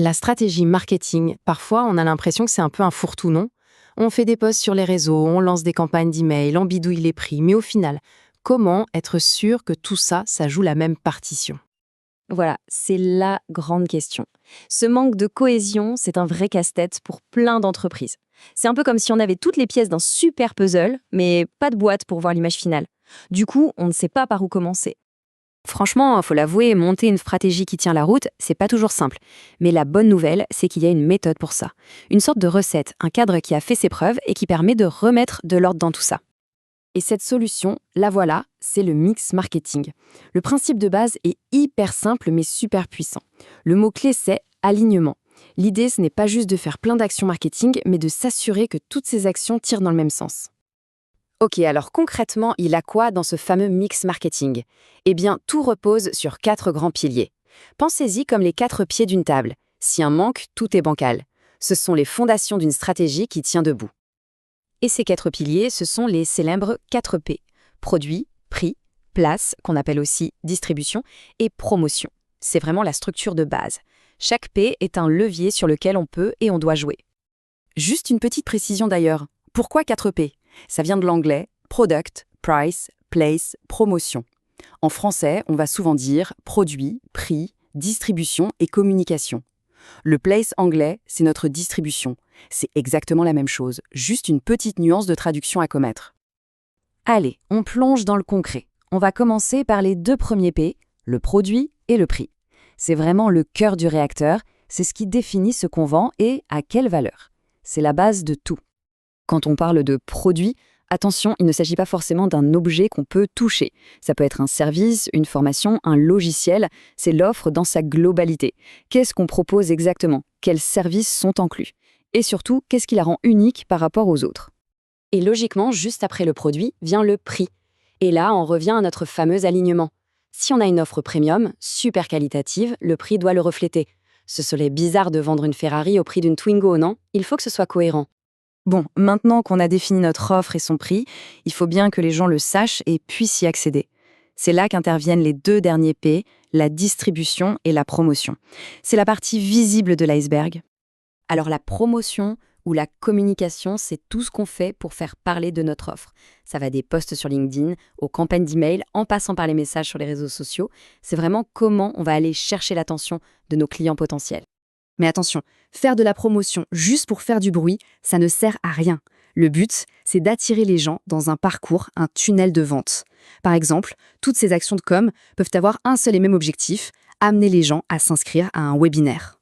La stratégie marketing, parfois on a l'impression que c'est un peu un fourre-tout, non? On fait des posts sur les réseaux, on lance des campagnes d'email, on bidouille les prix, mais au final, comment être sûr que tout ça, ça joue la même partition? Voilà, c'est la grande question. Ce manque de cohésion, c'est un vrai casse-tête pour plein d'entreprises. C'est un peu comme si on avait toutes les pièces d'un super puzzle, mais pas de boîte pour voir l'image finale. Du coup, on ne sait pas par où commencer. Franchement, faut l'avouer, monter une stratégie qui tient la route, c'est pas toujours simple. Mais la bonne nouvelle, c'est qu'il y a une méthode pour ça. Une sorte de recette, un cadre qui a fait ses preuves et qui permet de remettre de l'ordre dans tout ça. Et cette solution, la voilà, c'est le mix marketing. Le principe de base est hyper simple mais super puissant. Le mot-clé, c'est alignement. L'idée, ce n'est pas juste de faire plein d'actions marketing, mais de s'assurer que toutes ces actions tirent dans le même sens. Ok, alors concrètement, il a quoi dans ce fameux mix marketing? Eh bien, tout repose sur 4 grands piliers. Pensez-y comme les 4 pieds d'une table. Si un manque, tout est bancal. Ce sont les fondations d'une stratégie qui tient debout. Et ces 4 piliers, ce sont les célèbres 4 P. Produit, prix, place, qu'on appelle aussi distribution, et promotion. C'est vraiment la structure de base. Chaque P est un levier sur lequel on peut et on doit jouer. Juste une petite précision d'ailleurs. Pourquoi 4 P? Ça vient de l'anglais product, price, place, promotion. En français, on va souvent dire produit, prix, distribution et communication. Le place anglais, c'est notre distribution. C'est exactement la même chose, juste une petite nuance de traduction à commettre. Allez, on plonge dans le concret. On va commencer par les 2 premiers P, le produit et le prix. C'est vraiment le cœur du réacteur, c'est ce qui définit ce qu'on vend et à quelle valeur. C'est la base de tout. Quand on parle de produit, attention, il ne s'agit pas forcément d'un objet qu'on peut toucher. Ça peut être un service, une formation, un logiciel, c'est l'offre dans sa globalité. Qu'est-ce qu'on propose exactement? Quels services sont inclus? Et surtout, qu'est-ce qui la rend unique par rapport aux autres? Et logiquement, juste après le produit, vient le prix. Et là, on revient à notre fameux alignement. Si on a une offre premium, super qualitative, le prix doit le refléter. Ce serait bizarre de vendre une Ferrari au prix d'une Twingo, non? Il faut que ce soit cohérent. Bon, maintenant qu'on a défini notre offre et son prix, il faut bien que les gens le sachent et puissent y accéder. C'est là qu'interviennent les 2 derniers P, la distribution et la promotion. C'est la partie visible de l'iceberg. Alors la promotion ou la communication, c'est tout ce qu'on fait pour faire parler de notre offre. Ça va des posts sur LinkedIn, aux campagnes d'email, en passant par les messages sur les réseaux sociaux. C'est vraiment comment on va aller chercher l'attention de nos clients potentiels. Mais attention, faire de la promotion juste pour faire du bruit, ça ne sert à rien. Le but, c'est d'attirer les gens dans un parcours, un tunnel de vente. Par exemple, toutes ces actions de com peuvent avoir un seul et même objectif, amener les gens à s'inscrire à un webinaire.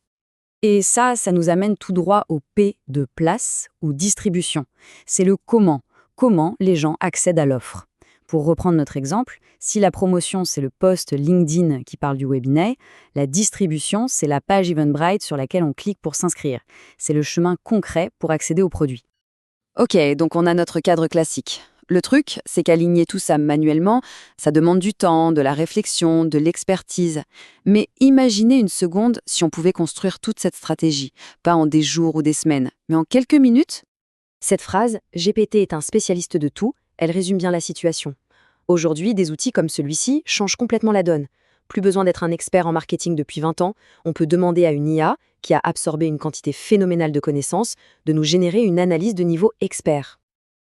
Et ça nous amène tout droit au P de place ou distribution. C'est le comment. Comment les gens accèdent à l'offre. Pour reprendre notre exemple, si la promotion, c'est le post LinkedIn qui parle du webinaire, la distribution, c'est la page Eventbrite sur laquelle on clique pour s'inscrire. C'est le chemin concret pour accéder au produit. Ok, donc on a notre cadre classique. Le truc, c'est qu'aligner tout ça manuellement, ça demande du temps, de la réflexion, de l'expertise. Mais imaginez une seconde si on pouvait construire toute cette stratégie, pas en des jours ou des semaines, mais en quelques minutes. Cette phrase « GPT est un spécialiste de tout », elle résume bien la situation. Aujourd'hui, des outils comme celui-ci changent complètement la donne. Plus besoin d'être un expert en marketing depuis 20 ans, on peut demander à une IA, qui a absorbé une quantité phénoménale de connaissances, de nous générer une analyse de niveau expert.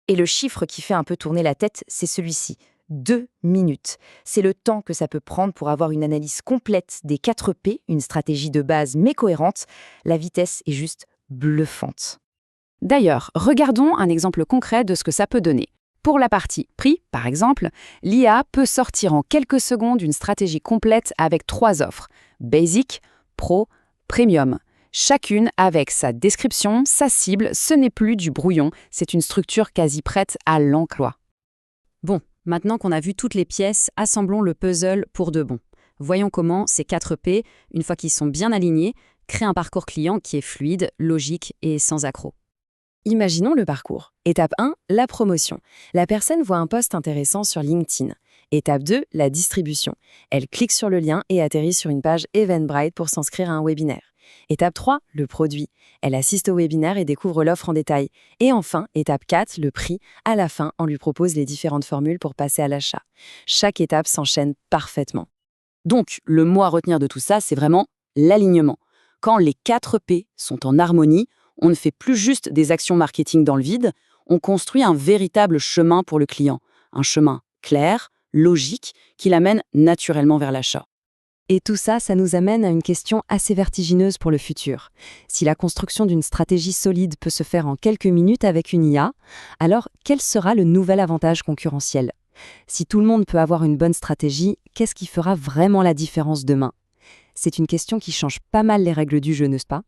Et le chiffre qui fait un peu tourner la tête, c'est celui-ci. 2 minutes. C'est le temps que ça peut prendre pour avoir une analyse complète des 4 P, une stratégie de base mais cohérente. La vitesse est juste bluffante. D'ailleurs, regardons un exemple concret de ce que ça peut donner. Pour la partie prix, par exemple, l'IA peut sortir en quelques secondes une stratégie complète avec 3 offres, Basic, Pro, Premium. Chacune avec sa description, sa cible, ce n'est plus du brouillon, c'est une structure quasi prête à l'emploi. Bon, maintenant qu'on a vu toutes les pièces, assemblons le puzzle pour de bon. Voyons comment ces 4 P, une fois qu'ils sont bien alignés, créent un parcours client qui est fluide, logique et sans accroc. Imaginons le parcours. Étape 1, la promotion. La personne voit un post intéressant sur LinkedIn. Étape 2, la distribution. Elle clique sur le lien et atterrit sur une page Eventbrite pour s'inscrire à un webinaire. Étape 3, le produit. Elle assiste au webinaire et découvre l'offre en détail. Et enfin, étape 4, le prix. À la fin, on lui propose les différentes formules pour passer à l'achat. Chaque étape s'enchaîne parfaitement. Donc, le mot à retenir de tout ça, c'est vraiment l'alignement. Quand les 4 P sont en harmonie, on ne fait plus juste des actions marketing dans le vide, on construit un véritable chemin pour le client. Un chemin clair, logique, qui l'amène naturellement vers l'achat. Et tout ça, ça nous amène à une question assez vertigineuse pour le futur. Si la construction d'une stratégie solide peut se faire en quelques minutes avec une IA, alors quel sera le nouvel avantage concurrentiel? Si tout le monde peut avoir une bonne stratégie, qu'est-ce qui fera vraiment la différence demain? C'est une question qui change pas mal les règles du jeu, n'est-ce pas?